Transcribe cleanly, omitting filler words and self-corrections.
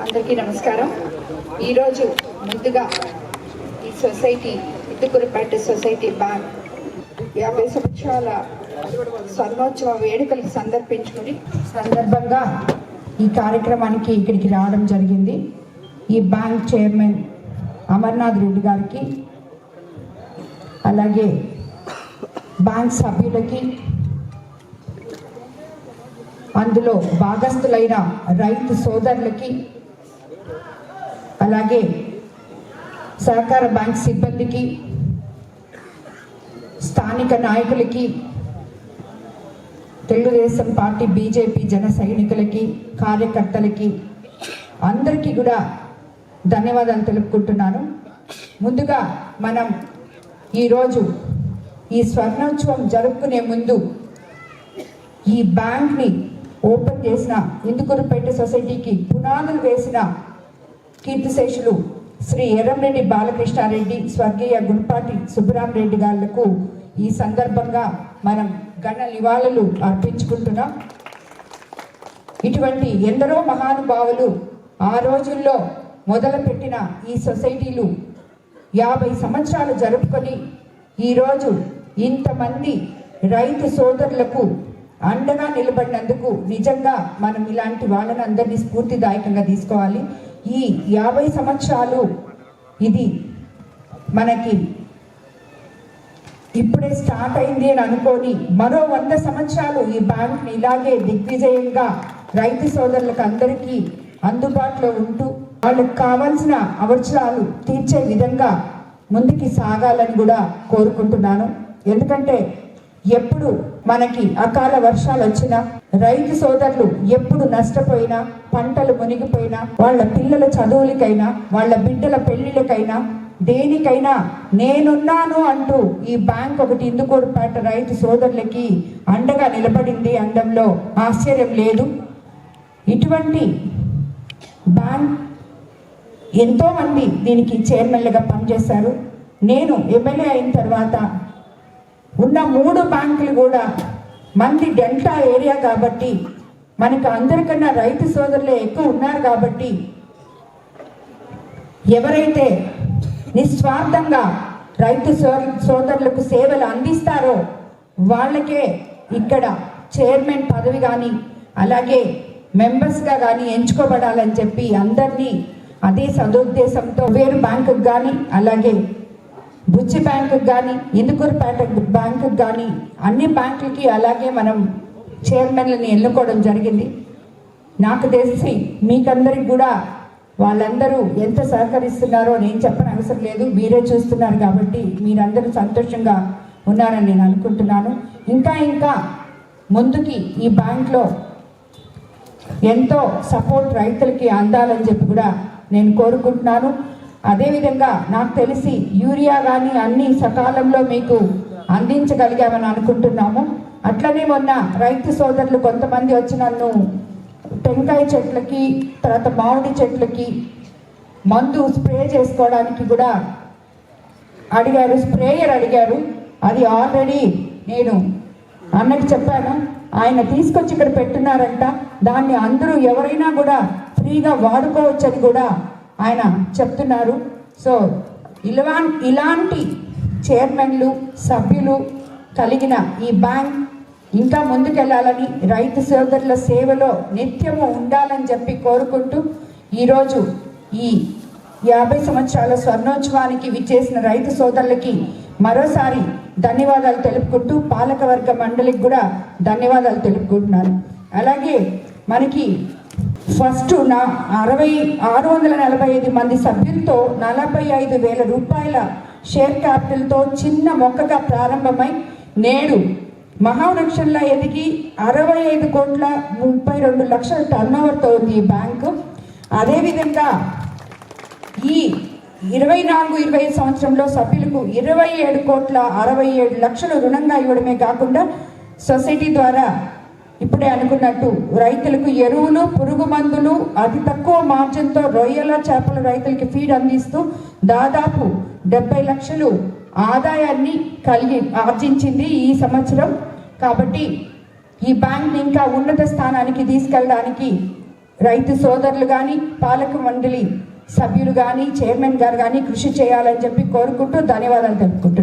అందరికీ నమస్కారం. ఈరోజు ముందుగా ఈ సొసైటీ ఇటుకురపేట సొసైటీ బ్యాంక్ 50 సంవత్సరాల స్వర్ణోత్సవ వేడుకలకు సందర్భంగా ఈ కార్యక్రమానికి ఇక్కడికి రావడం జరిగింది. ఈ బ్యాంక్ చైర్మన్ అమర్నాథ్ రెడ్డి గారికి, అలాగే బ్యాంక్ సభ్యులకి, అందులో భాగస్థులైన రైతు సోదరులకి, అలాగే సహకార బ్యాంక్ సిబ్బందికి, స్థానిక నాయకులకి, తెలుగుదేశం పార్టీ, బీజేపీ జన సైనికులకి, కార్యకర్తలకి అందరికీ కూడా ధన్యవాదాలు తెలుపుకుంటున్నాను. ముందుగా మనం ఈరోజు ఈ స్వర్ణోత్సవం జరుపుకునే ముందు ఈ బ్యాంక్ని ఓపెన్ చేసిన ఇందుకూరుపేట సొసైటీకి పునాదులు వేసిన కీర్తిశేషులు శ్రీ ఎర్రంరెడ్డి బాలకృష్ణారెడ్డి, స్వర్గీయ గుంపాటి సుబ్బరామరెడ్డి గాళ్లకు ఈ సందర్భంగా మనం ఘన నివాళులు అర్పించుకుంటున్నాం. ఇటువంటి ఎందరో మహానుభావులు ఆ రోజుల్లో మొదలుపెట్టిన ఈ సొసైటీలు 50 సంవత్సరాలు జరుపుకొని ఈరోజు ఇంతమంది రైతు సోదరులకు అండగా నిలబడినందుకు నిజంగా మనం ఇలాంటి వాళ్ళని అందరినీ స్ఫూర్తిదాయకంగా తీసుకోవాలి. ఈ 50 సంవత్సరాలు ఇది మనకి ఇప్పుడే స్టార్ట్ అయింది అని అనుకొని మరో 100 సంవత్సరాలు ఈ బ్యాంక్ని ఇలాగే దిగ్విజయంగా రైతు సోదరులకు అందరికీ అందుబాటులో ఉంటూ వాళ్ళకి కావాల్సిన అవసరాలు తీర్చే విధంగా ముందుకి సాగాలని కూడా కోరుకుంటున్నాను. ఎందుకంటే ఎప్పుడు మనకి అకాల వర్షాలు వచ్చినా, రైతు సోదరులు ఎప్పుడు నష్టపోయినా, పంటలు మునిగిపోయినా, వాళ్ళ పిల్లల చదువులకైనా, వాళ్ళ బిడ్డల పెళ్లిళ్ళకైనా, దేనికైనా నేనున్నాను అంటూ ఈ బ్యాంక్ ఒకటి ఇందుకూరుపేట రైతు సోదరులకి అండగా నిలబడింది అనడంలో ఆశ్చర్యం లేదు. ఇటువంటి బ్యాంక్ ఎంతోమంది దీనికి చైర్మన్లుగా పనిచేశారు. నేను ఎమ్మెల్యే అయిన తర్వాత ఉన్న 3 బ్యాంకులు కూడా మంది డెల్టా ఏరియా కాబట్టి మనకు అందరికన్నా రైతు సోదరులే ఎక్కువ ఉన్నారు కాబట్టి ఎవరైతే నిస్వార్థంగా రైతు సోదరులకు సేవలు అందిస్తారో వాళ్ళకే ఇక్కడ చైర్మన్ పదవి కానీ అలాగే మెంబర్స్గా కానీ ఎంచుకోబడాలని చెప్పి అందరినీ అదే సదుద్దేశంతో వేరు బ్యాంకుకు కానీ అలాగే బుచ్చి బ్యాంకుకి కానీ ఇందుకూరుపేట బ్యాంకుకి కానీ అన్ని బ్యాంకులకి అలాగే మనం చైర్మన్లని ఎన్నుకోవడం జరిగింది. నాకు తెలిసి మీకందరికి కూడా వాళ్ళందరూ ఎంత సహకరిస్తున్నారో నేను చెప్పని అవసరం లేదు, మీరే చూస్తున్నారు కాబట్టి మీరందరూ సంతోషంగా ఉన్నారని నేను అనుకుంటున్నాను. ఇంకా ముందుకి ఈ బ్యాంక్లో ఎంతో సపోర్ట్ రైతులకి అందాలని చెప్పి కూడా నేను కోరుకుంటున్నాను. అదేవిధంగా నాకు తెలిసి యూరియా కానీ అన్ని సకాలంలో మీకు అందించగలిగామని అనుకుంటున్నాము. అట్లనే మొన్న రైతు సోదరులు కొంతమంది వచ్చి నన్ను టెంకాయ చెట్లకి, తర్వాత మామిడి చెట్లకి మందు స్ప్రే చేసుకోవడానికి కూడా అడిగారు, స్ప్రేయర్ అడిగారు. అది ఆల్రెడీ నేను అన్నకి చెప్పాను, ఆయన తీసుకొచ్చి ఇక్కడ పెట్టున్నారంట. దాన్ని అందరూ ఎవరైనా కూడా ఫ్రీగా వాడుకోవచ్చని కూడా ఆయన చెప్తున్నారు. సో ఇలాంటి చైర్మన్లు, సభ్యులు కలిగిన ఈ బ్యాంక్ ఇంకా ముందుకెళ్ళాలని, రైతు సోదరుల సేవలో నిత్యము ఉండాలని చెప్పి కోరుకుంటూ ఈరోజు ఈ 50 సంవత్సరాల స్వర్ణోత్సవానికి విచ్చేసిన రైతు సోదరులకి మరోసారి ధన్యవాదాలు తెలుపుకుంటూ పాలకవర్గ మండలికి కూడా ధన్యవాదాలు తెలుపుకుంటున్నాను. అలాగే మనకి ఫస్ట్ 645 మంది సభ్యులతో 45,000 రూపాయల షేర్ క్యాపిటల్తో చిన్న మొక్కగా ప్రారంభమై నేడు మహావృక్షంలా ఎదిగి 65,32,00,000 టర్నోవర్తో ఉంది ఈ బ్యాంకు. అదేవిధంగా ఈ 24-25 సంవత్సరంలో సభ్యులకు 27,67,00,000 రుణంగా ఇవ్వడమే కాకుండా సొసైటీ ద్వారా ఇప్పుడే అనుకున్నట్టు రైతులకు ఎరువులు, పురుగు మందులు, అతి తక్కువ మార్జిన్తో రొయ్యల, చేపల రైతులకి ఫీడ్ అందిస్తూ దాదాపు 70 లక్షలు ఆదాయాన్ని ఆర్జించింది ఈ సంవత్సరం. కాబట్టి ఈ బ్యాంక్ని ఇంకా ఉన్నత స్థానానికి తీసుకెళ్ళడానికి రైతు సోదరులు కానీ పాలక మండలి సభ్యులు కానీ చైర్మన్ గారు కానీ కృషి చేయాలని చెప్పి కోరుకుంటూ ధన్యవాదాలు తెలుపుకుంటున్నాను.